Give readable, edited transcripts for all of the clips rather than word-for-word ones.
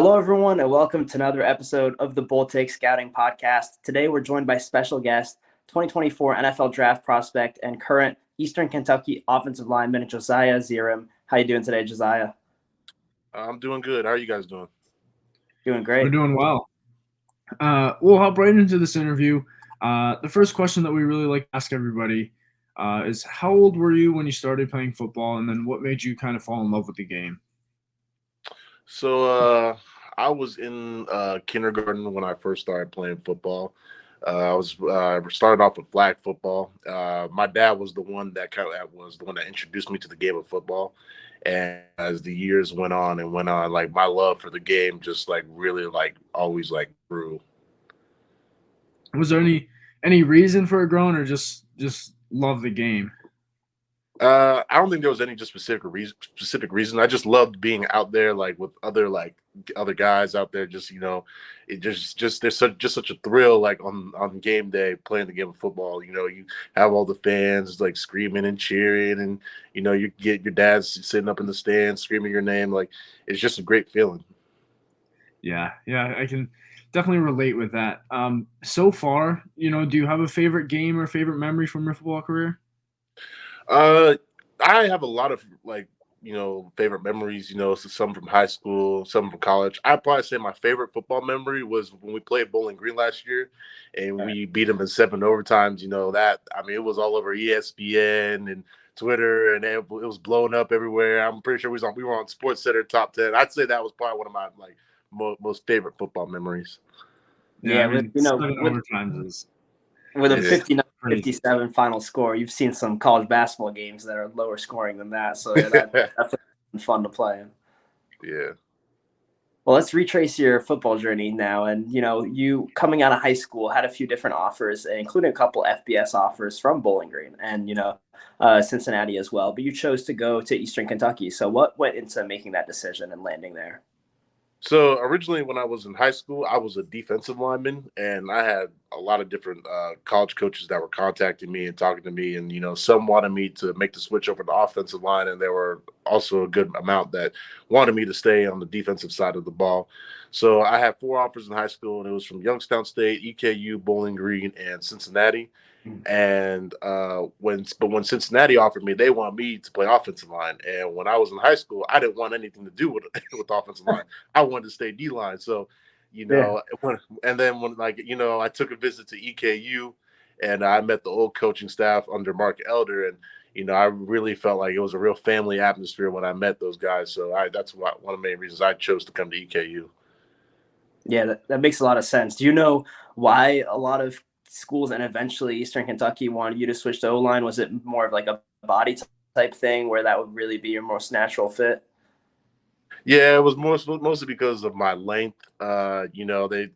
Hello, everyone, and welcome to another episode of the Bull Take Scouting Podcast. Today, we're joined by special guest, 2024 NFL Draft prospect and current Eastern Kentucky offensive lineman Josiah Ezirim. How you doing today, Josiah? I'm doing good. How are you guys doing? Doing We're great. doing well. We'll hop right into this interview. The first question that we really like to ask everybody is how old were you when you started playing football, and then what made you kind of fall in love with the game? I was in kindergarten when I first started playing football. I started off with flag football. My dad was the one that introduced me to the game of football. And as the years went on, like my love for the game just like really like always like grew. Was there any reason for it growing, or just love the game? I don't think there was any just specific reason. I just loved being out there, like with other guys out there. Just it just there's such a thrill, like on game day playing the game of football. You have all the fans like screaming and cheering, and you get your dad's sitting up in the stands screaming your name. Like it's just a great feeling. Yeah, I can definitely relate with that. So far, do you have a favorite game or favorite memory from your football career? Uh, I have a lot of favorite memories. Some from high school, some from college. I'd probably say my favorite football memory was when we played Bowling Green last year, and we beat them in 7 overtimes. It was all over ESPN and Twitter, and it was blowing up everywhere. I'm pretty sure we were on Sports Center top 10. I'd say that was probably one of my most favorite football memories. Yeah, Yeah, I mean, 7 overtimes is with a is 59-57 final score, you've seen some college basketball games that are lower scoring than that. So yeah, that's definitely fun to play in. Yeah. Well, let's retrace your football journey now. And, you coming out of high school had a few different offers, including a couple FBS offers from Bowling Green and, Cincinnati as well. But you chose to go to Eastern Kentucky. So what went into making that decision and landing there? So originally, when I was in high school, I was a defensive lineman, and I had a lot of different college coaches that were contacting me and talking to me, and some wanted me to make the switch over to offensive line, and there were also a good amount that wanted me to stay on the defensive side of the ball. So I had 4 offers in high school, and it was from Youngstown State, EKU, Bowling Green, and Cincinnati. And when Cincinnati offered me, they want me to play offensive line. And when I was in high school, I didn't want anything to do with with offensive line. I wanted to stay D line. So, Yeah. and then when I took a visit to EKU, and I met the old coaching staff under Mark Elder, and I really felt like it was a real family atmosphere when I met those guys. So that's one of the main reasons I chose to come to EKU. Yeah, that makes a lot of sense. Do you know why a lot of schools and eventually Eastern Kentucky wanted you to switch to O-line? Was it more of like a body type thing where that would really be your most natural fit? Yeah, it was mostly because of my length. A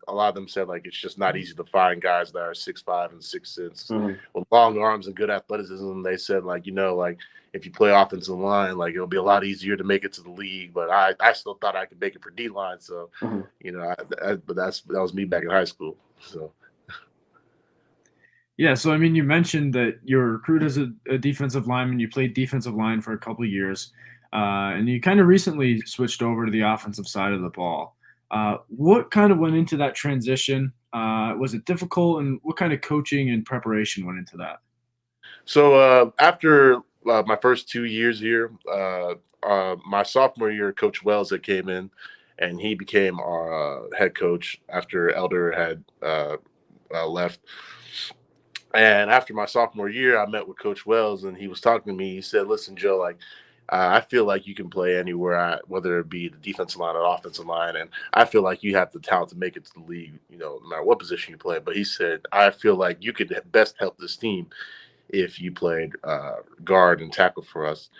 lot of them said like it's just not easy to find guys that are 6'5" and 6'6" Mm-hmm. with long arms and good athleticism. They said like like if you play offensive line, like it'll be a lot easier to make it to the league. But I still thought I could make it for D line. So Mm-hmm. but that was me back in high school. So. Yeah, so I mean, you mentioned that you were recruited as a defensive lineman. You played defensive line for a couple of years, and you kind of recently switched over to the offensive side of the ball. What kind of went into that transition? Was it difficult, and what kind of coaching and preparation went into that? So after my first 2 years here, my sophomore year, Coach Wells had came in, and he became our head coach after Elder had left. And after my sophomore year, I met with Coach Wells, and he was talking to me. He said, "Listen, Joe, like I feel like you can play anywhere, whether it be the defensive line or offensive line, and I feel like you have the talent to make it to the league, no matter what position you play." But he said, "I feel like you could best help this team if you played guard and tackle for us."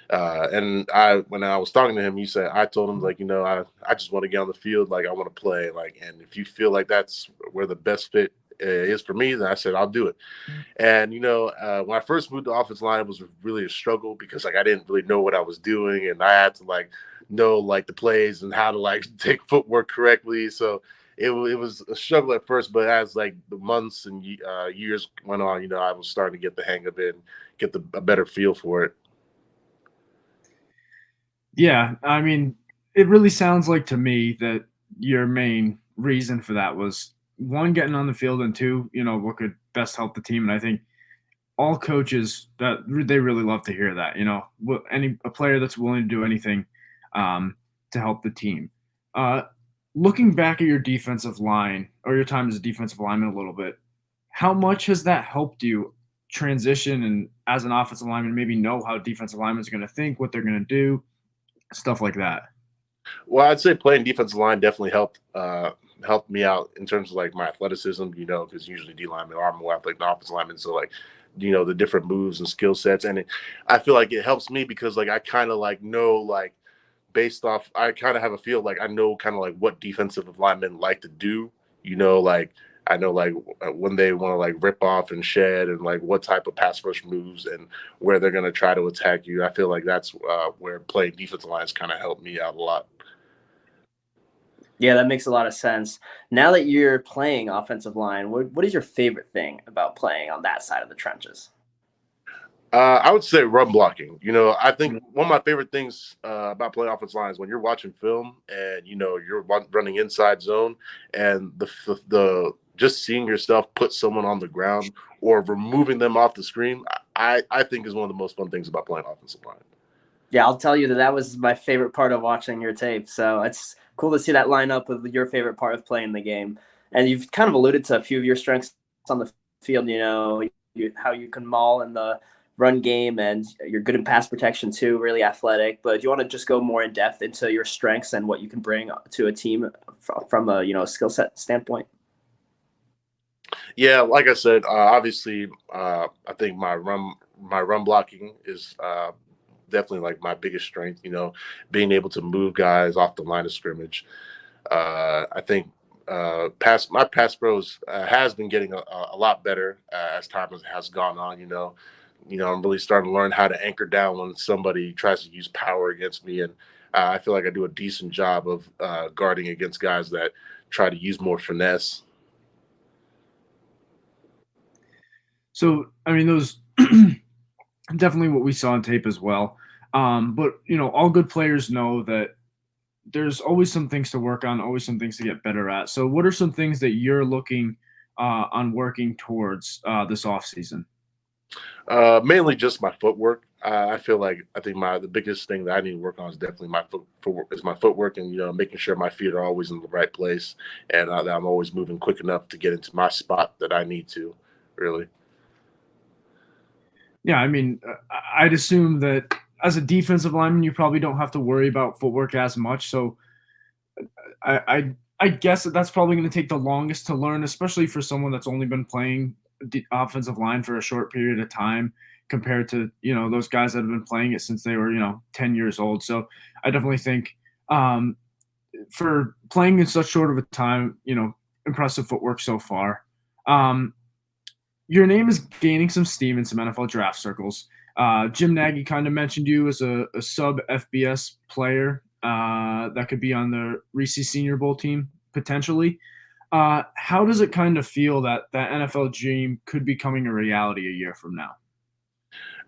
When I was talking to him, I told him like, I just want to get on the field, like I want to play, like, and if you feel like that's where the best fit is for me, then I said I'll do it. And when I first moved to offensive line, it was really a struggle because like I didn't really know what I was doing, and I had to like know like the plays and how to like take footwork correctly. So it was a struggle at first, but as like the months and years went on, I was starting to get the hang of it and get a better feel for it. Yeah, I mean, it really sounds like to me that your main reason for that was one, getting on the field, and two, what could best help the team. And I think all coaches that they really love to hear that, a player that's willing to do anything to help the team. Uh, Looking back at your defensive line or your time as a defensive lineman a little bit, how much has that helped you transition and as an offensive lineman, maybe know how defensive linemen are going to think, what they're going to do, stuff like that? Well, I'd say playing defensive line definitely helped me out in terms of like my athleticism, because usually D linemen are more athletic than offensive linemen. So like, the different moves and skill sets. And I feel like it helps me because like I kind of like know like based off, I kind of have a feel like I know kind of like what defensive linemen like to do, like I know like when they want to like rip off and shed and like what type of pass rush moves and where they're going to try to attack you. I feel like that's where playing defensive lines kind of helped me out a lot. Yeah, that makes a lot of sense. Now that you're playing offensive line, what is your favorite thing about playing on that side of the trenches? I would say run blocking. I think one of my favorite things about playing offensive line is when you're watching film and you're running inside zone and the just seeing yourself put someone on the ground or removing them off the screen. I think is one of the most fun things about playing offensive line. Yeah, I'll tell you that was my favorite part of watching your tape. So it's cool to see that line up with your favorite part of playing the game. And you've kind of alluded to a few of your strengths on the field, how you can maul in the run game and you're good in pass protection too, really athletic. But do you want to just go more in depth into your strengths and what you can bring to a team from a skill set standpoint? Yeah, like I said, obviously, I think my run blocking is definitely like my biggest strength. Being able to move guys off the line of scrimmage. I think my pass pros has been getting a lot better as time has gone on. I'm really starting to learn how to anchor down when somebody tries to use power against me, and I feel like I do a decent job of guarding against guys that try to use more finesse. So, I mean, those definitely what we saw on tape as well. But all good players know that there's always some things to work on, always some things to get better at. So, what are some things that you're looking on working towards this off season? Mainly just my footwork. I think the biggest thing that I need to work on is definitely my footwork, and making sure my feet are always in the right place, and that I'm always moving quick enough to get into my spot that I need to. Really. Yeah, I mean, I'd assume that as a defensive lineman, you probably don't have to worry about footwork as much. So, I guess that's probably going to take the longest to learn, especially for someone that's only been playing the offensive line for a short period of time compared to those guys that have been playing it since they were 10 years old. So I definitely think for playing in such short of a time, impressive footwork so far. Um, your name is gaining some steam in some NFL draft circles. Jim Nagy kind of mentioned you as a sub FBS player that could be on the Reese Senior Bowl team potentially. How does it kind of feel that that NFL dream could be coming a reality a year from now?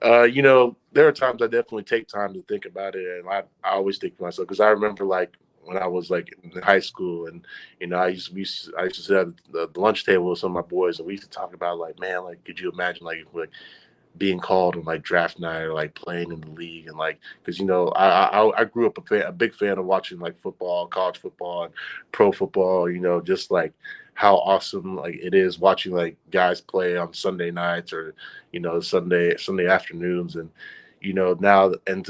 There are times I definitely take time to think about it, and I always think to myself because I remember like when I was like in high school, and I used to sit at the lunch table with some of my boys, and we used to talk about like, man, like could you imagine like if like being called on like draft night or like playing in the league and like because I grew up a big fan of watching like football, college football, and pro football. Just like how awesome like it is watching like guys play on Sunday nights or Sunday afternoons and now and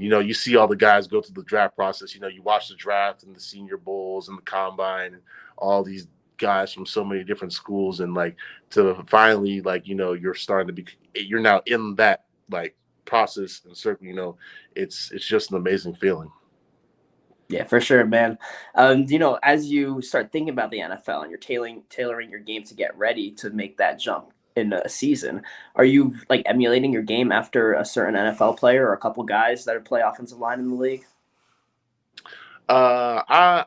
you see all the guys go through the draft process. You watch the draft and the Senior Bowls and the combine and all these guys from so many different schools and like to finally like you're now in that like process and certainly it's just an amazing feeling. Yeah, for sure, man. As you start thinking about the NFL and you're tailoring your game to get ready to make that jump in a season, are you like emulating your game after a certain NFL player or a couple guys that play offensive line in the league? I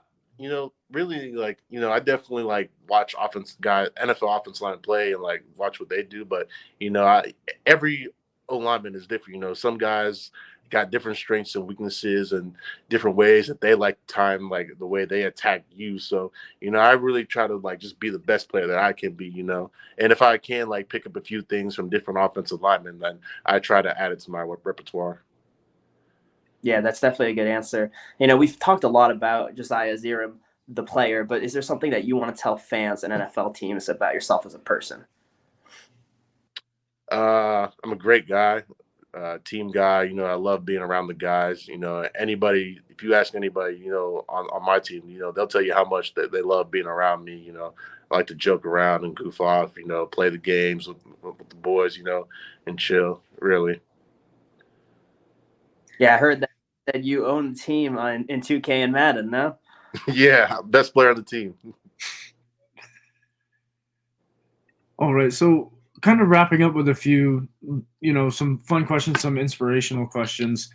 really like I definitely like watch NFL offense line play and like watch what they do, but I every O lineman is different. Some guys got different strengths and weaknesses and different ways that they like time, like the way they attack you. So, I really try to like just be the best player that I can be, and if I can like pick up a few things from different offensive linemen, then I try to add it to my repertoire. Yeah, that's definitely a good answer. We've talked a lot about Josiah Ezirim, the player, but is there something that you want to tell fans and NFL teams about yourself as a person? I'm a great guy, team guy. I love being around the guys. Anybody, if you ask anybody, on my team, they'll tell you how much they love being around me. I like to joke around and goof off, play the games with the boys, and chill, really. Yeah, I heard that you own the team in 2K and Madden, no? Yeah, best player on the team. All right, so kind of wrapping up with a few, some fun questions, some inspirational questions.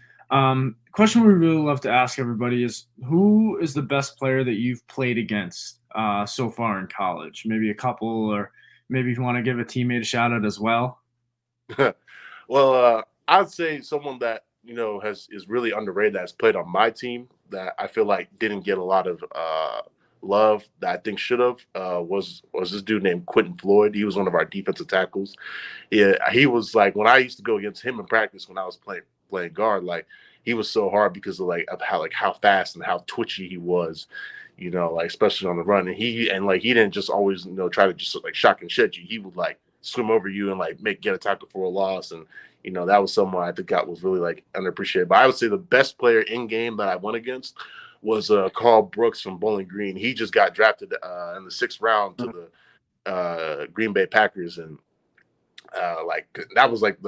Question we really love to ask everybody is, who is the best player that you've played against so far in college? Maybe a couple, or maybe if you want to give a teammate a shout out as well. Well, I'd say someone that is really underrated, that's played on my team, that I feel like didn't get a lot of love that I think should have, was this dude named Quentin Floyd. He was one of our defensive tackles. Yeah, he was like, when I used to go against him in practice when I was playing guard, like he was so hard because of how fast and how twitchy he was. Like especially on the run, and he didn't just always try to just like shock and shit you. He would like swim over you and like get a tackle for a loss, and that was someone I think that was really like underappreciated. But I would say the best player in game that I went against was Carl Brooks from Bowling Green. He just got drafted in the 6th round to the Green Bay Packers, and like that was like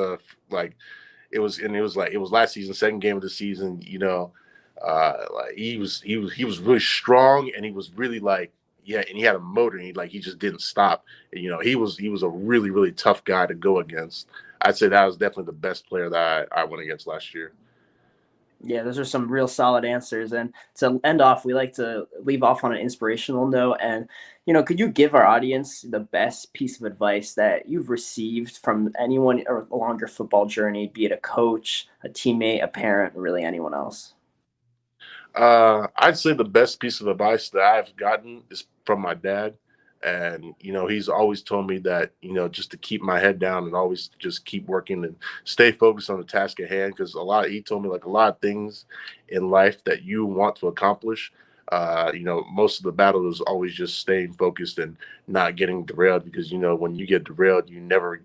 it was last season, second game of the season. Like he was really strong, and he was really like, yeah, and he had a motor, and he just didn't stop. And, he was a really, really tough guy to go against. I'd say that was definitely the best player that I went against last year. Yeah, those are some real solid answers. And to end off, we like to leave off on an inspirational note. And, could you give our audience the best piece of advice that you've received from anyone along your football journey, be it a coach, a teammate, a parent, or really anyone else? I'd say the best piece of advice that I've gotten is from my dad. And, he's always told me that, just to keep my head down and always just keep working and stay focused on the task at hand. Because he told me like a lot of things in life that you want to accomplish. Most of the battle is always just staying focused and not getting derailed, because, when you get derailed, you're never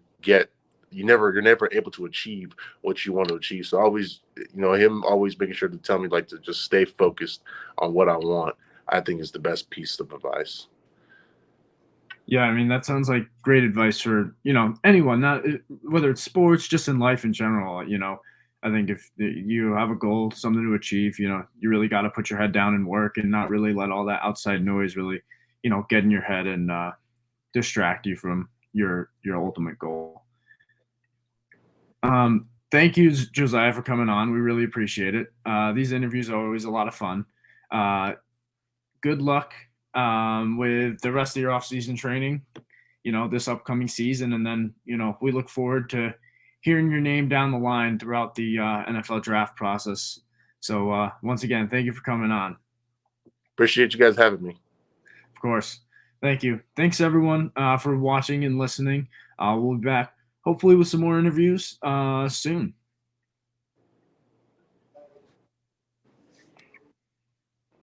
able to achieve what you want to achieve. So always, him always making sure to tell me like to just stay focused on what I want, I think is the best piece of advice. Yeah, I mean, that sounds like great advice for, anyone, not whether it's sports, just in life in general. I think if you have a goal, something to achieve, you really got to put your head down and work, and not really let all that outside noise really, get in your head and distract you from your ultimate goal. Thank you, Josiah, for coming on. We really appreciate it. These interviews are always a lot of fun. Good luck with the rest of your off-season training, this upcoming season. And then, we look forward to hearing your name down the line throughout the NFL draft process. So once again, thank you for coming on. Appreciate you guys having me. Of course. Thank you. Thanks, everyone, for watching and listening. We'll be back hopefully with some more interviews soon.